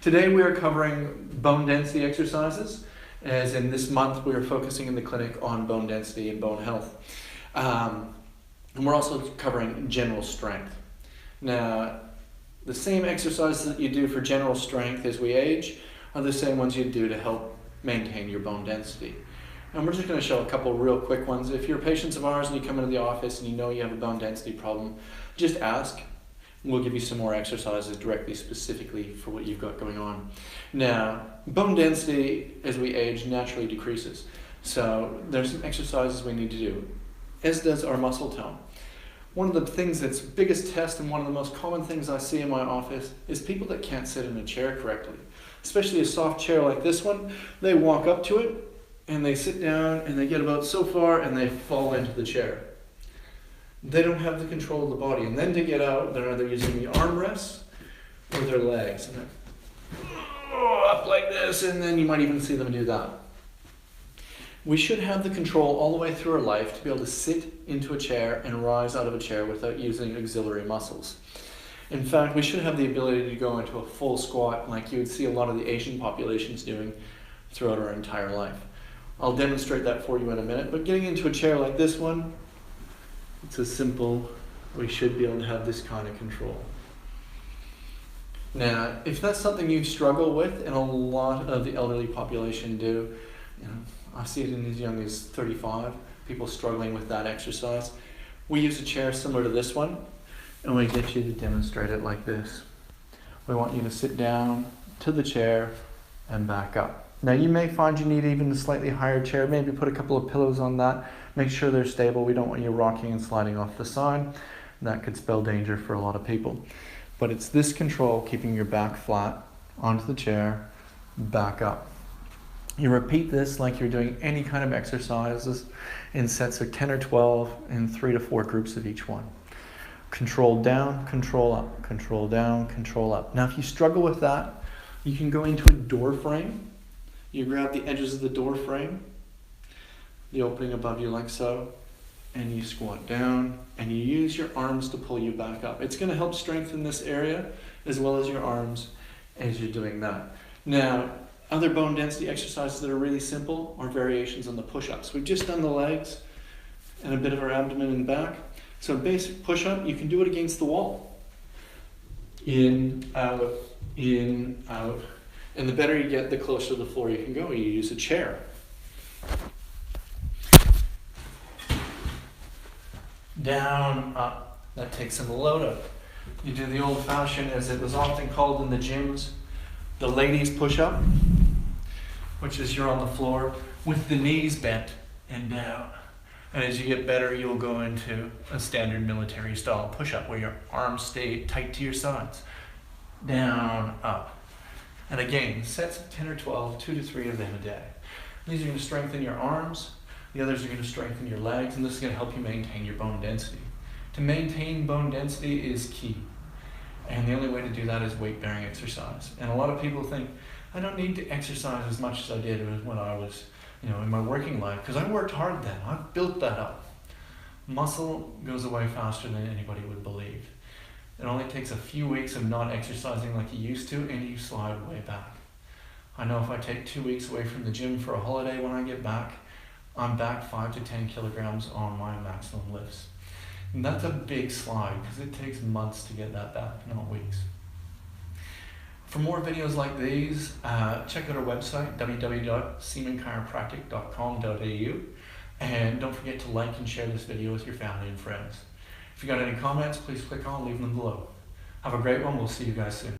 Today we are covering bone density exercises, as in this month we are focusing in the clinic on bone density and bone health. And we're also covering general strength. Now, the same exercises that you do for general strength as we age are the same ones you do to help maintain your bone density. And we're just going to show a couple real quick ones. If you're patients of ours and you come into the office and you know you have a bone density problem, just ask. We'll give you some more exercises directly, specifically for what you've got going on. Now, bone density as we age naturally decreases. So there's some exercises we need to do, as does our muscle tone. One of the things that's biggest test and one of the most common things I see in my office is people that can't sit in a chair correctly. Especially a soft chair like this one, they walk up to it and they sit down and they get about so far and they fall into the chair. They don't have the control of the body, and then to get out, they're either using the armrests or their legs. And they're up like this, and then you might even see them do that. We should have the control all the way through our life to be able to sit into a chair and rise out of a chair without using auxiliary muscles. In fact, we should have the ability to go into a full squat like you would see a lot of the Asian populations doing throughout our entire life. I'll demonstrate that for you in a minute, but getting into a chair like this one, it's as simple. We should be able to have this kind of control. Now, if that's something you struggle with, and a lot of the elderly population do, I see it in as young as 35, people struggling with that exercise. We use a chair similar to this one, and we get you to demonstrate it like this. We want you to sit down to the chair and back up. Now you may find you need even a slightly higher chair, maybe put a couple of pillows on that, make sure they're stable. We don't want you rocking and sliding off the side. That could spell danger for a lot of people. But it's this control, keeping your back flat onto the chair, back up. You repeat this like you're doing any kind of exercises in sets of 10 or 12 in 3 to 4 groups of each one. Control down, control up, control down, control up. Now if you struggle with that, you can go into a door frame. You grab the edges of the door frame, the opening above you like so, and you squat down, and you use your arms to pull you back up. It's going to help strengthen this area as well as your arms as you're doing that. Now, other bone density exercises that are really simple are variations on the push-ups. We've just done the legs and a bit of our abdomen and back. So basic push-up, you can do it against the wall. In, out, in, out. And the better you get, the closer to the floor you can go. You use a chair. Down, up. That takes some load up. You do the old-fashioned, as it was often called in the gyms, the ladies push-up, which is you're on the floor with the knees bent and down. And as you get better, you'll go into a standard military style push-up where your arms stay tight to your sides. Down, up. And again, sets of 10 or 12, 2 to 3 of them a day. These are going to strengthen your arms, the others are going to strengthen your legs, and this is going to help you maintain your bone density. To maintain bone density is key. And the only way to do that is weight-bearing exercise. And a lot of people think, I don't need to exercise as much as I did when I was, in my working life, because I worked hard then. I built that up. Muscle goes away faster than anybody would believe. It only takes a few weeks of not exercising like you used to, and you slide way back. I know if I take 2 weeks away from the gym for a holiday, when I get back, I'm back 5 to 10 kilograms on my maximum lifts. And that's a big slide, because it takes months to get that back, not weeks. For more videos like these, check out our website, www.siemenschiropractic.com.au, and don't forget to like and share this video with your family and friends. If you got any comments, please click on, leave them below. Have a great one. We'll see you guys soon.